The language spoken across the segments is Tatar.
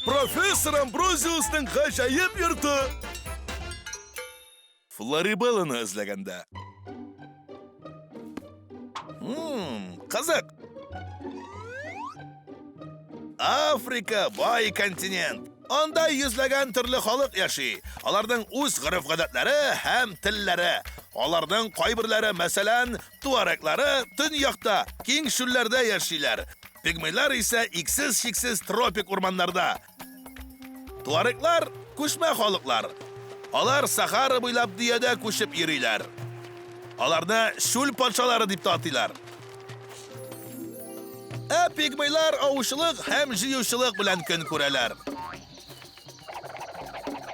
Professor Ambrosius'ning g'ajaib yurti. Floribellani izlaganda. Qiziq. Afrika boy kontinent. Onda yuzlagan turli xalq yashay. Ularning o'z urf-odatlari ham tillari. Ularning qo'ybirlari, masalan, tuareglari dunyoda keng shullarda yashaylar. Pigmeylar esa iksiz-shiksiz tropik o'rmonlarda. Tuareglar ko'chma xalqlar. Ular Sahara bo'ylab dunyoda ko'chib yuriylar. Ularni shul podsholari deb topdilar. Pigmeylar ovchilik ham jiyuvchilik bilan kun ko'ralar.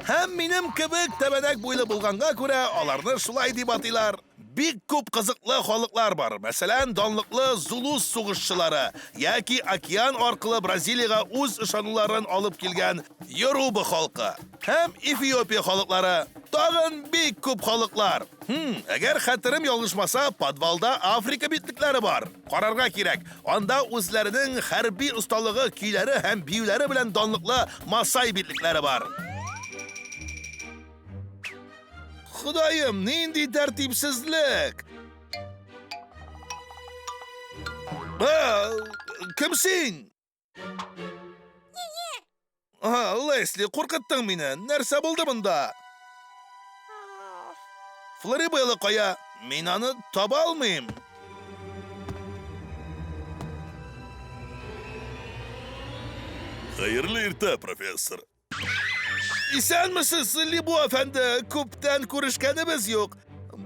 Ham menim kibik tabanak bo'ylab bo'lganga ko'ra, ularni shulay deb ataylar. Bek ko'p qiziqli xalqlar bor. Masalan, donliqli Zulus sug'ishchilari yoki okean orqali Braziliyaga o'z ishonuvlarini olib kelgan Yoruba xalqi. Ham Efiopiya xalqlari. Tag'in bek ko'p xalqlar. Agar xatirim yolg'ishmasa, podvalda Afrika bitliklari bor. Qarorga kerak. Onda o'zlarining harbiy ustaligi, kuylari ham biyulari bilan donliqli Masai bitliklari bor. Xudoyim, nindi tartibsizlik. Kimsin? Leslie, qo'rqitding meni. Narsa bo'ldi bunda? Floribella qo'ya, men uni topa olmayman. Xayrli erta, professor. İsanmisiz, Libu efendi? Ko'pdan ko'rishganimiz yo'q.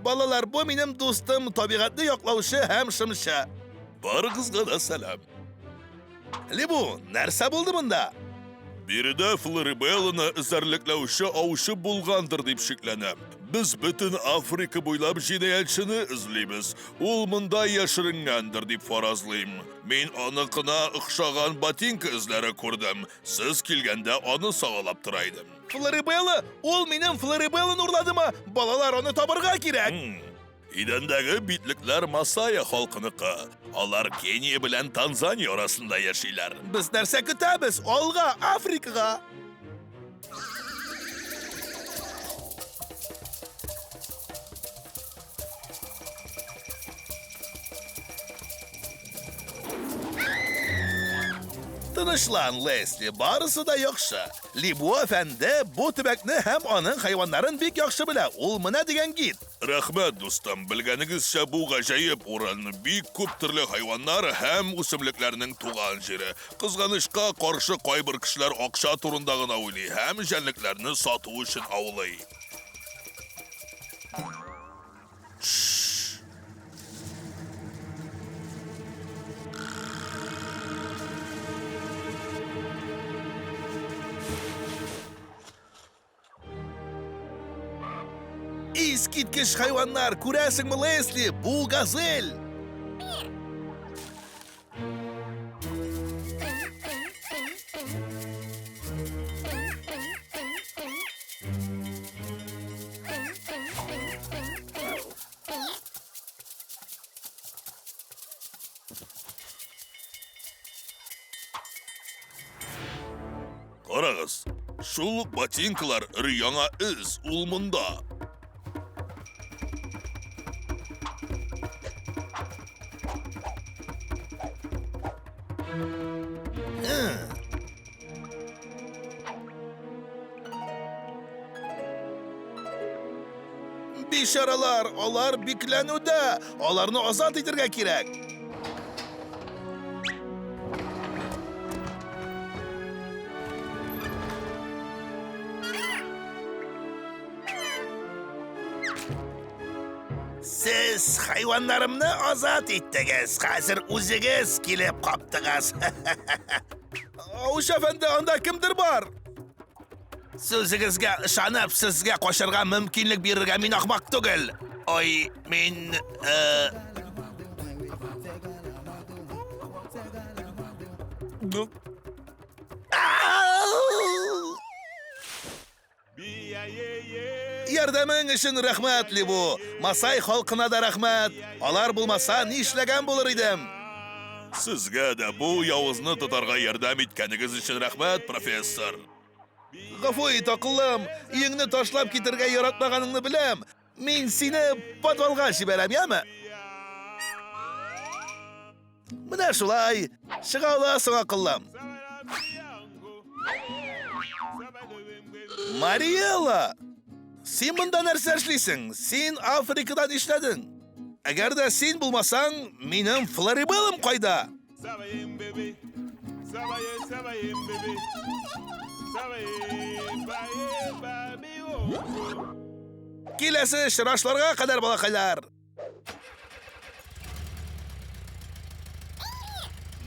Balalar, bu menim do'stim, tabiatni yoqlovchi ham shimsha. Barig'izga da salom. Libu, narsa bo'ldi bunda? Birida Floribellani izarliklovchi ovchi bo'lgandir deb shiklanam. Biz butun Afrika bo'ylab jinoyatchini izlaymiz. U munda yashiringandir deb farazlayman. Men aniqina o'xshagan botinka izlari ko'rdim. Siz kelganda uni sog'lab turaydim. Floribella, ol mening Floribellani urladimi? Balalar uni topirga kerak. Idandagi bitliklar Masai xalqiniki. Ular Keniya bilan Tanzaniya orasida yashaylar. Biz narsa kutamiz, olg'a Afrikaga. Tinchlan, Leslie, barisi da yaxshi. Libu efendi bu tubakni ham onun hayvonlarini bek yaxshi bilar. Ul mina degan git. Rahmat do'stim, bilganingizcha bu g'ajoyib o'rin bek ko'p turli hayvonlar ham o'simliklarning tug'an jeri. Qizg'anishga qarshi qo'ybir kishilar oqsha turindagina o'yli, ham janliklarni sotuv uchun ovlay. Eskitkish hayvonlar, ko'rasizmi Leslie? Bu gazel. Qarag'iz, shul botinkalar yana iz ulmunda. Besharalar, ular beklanuvda. Ularni ozod etirga kerak. Siz hayvonlarimni ozod etdingiz. Hozir o'zingiz kelib qopdingiz. O'sha efendi, onda kimdir bor? So'zingizga ishonib, sizga qo'shirga mumkinlik berilgan men ahmoq tugil. Oy, men Yardaming uchun rahmat, Libu. Masai xalqina da rahmat. Ular bo'lmasa, ni ishlagan bo'lar edim? Sizga da bu Yavuz'ni tutarga yordam etganingiz uchun rahmat, professor. G'afur et, aqllim. Uyingni tashlab ketirga yaratmaganingni bilam. Men seni podvalga shibaram, yami? Mana shulay. Chiqa olasan, aqllim. Mariella, sen bunda narsa ishlaysan. Sen Afrikadan ishlading. Agarda sen bo'lmasang, mening floribalim qayda? Kelasi shirashlarga qadar bolaqaylar.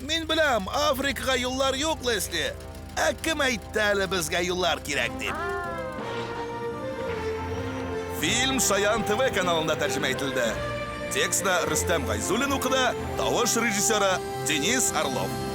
Men bilam, Afrikaga yo'llar yo'q, Leslie. Kim aytdi hali bizga yo'llar kerak deb? Film Shayan TV kanalida tarjima etildi. Tekstda Rustam G'ayzulin o'qidi, tovush rejissyori Denis Arlov.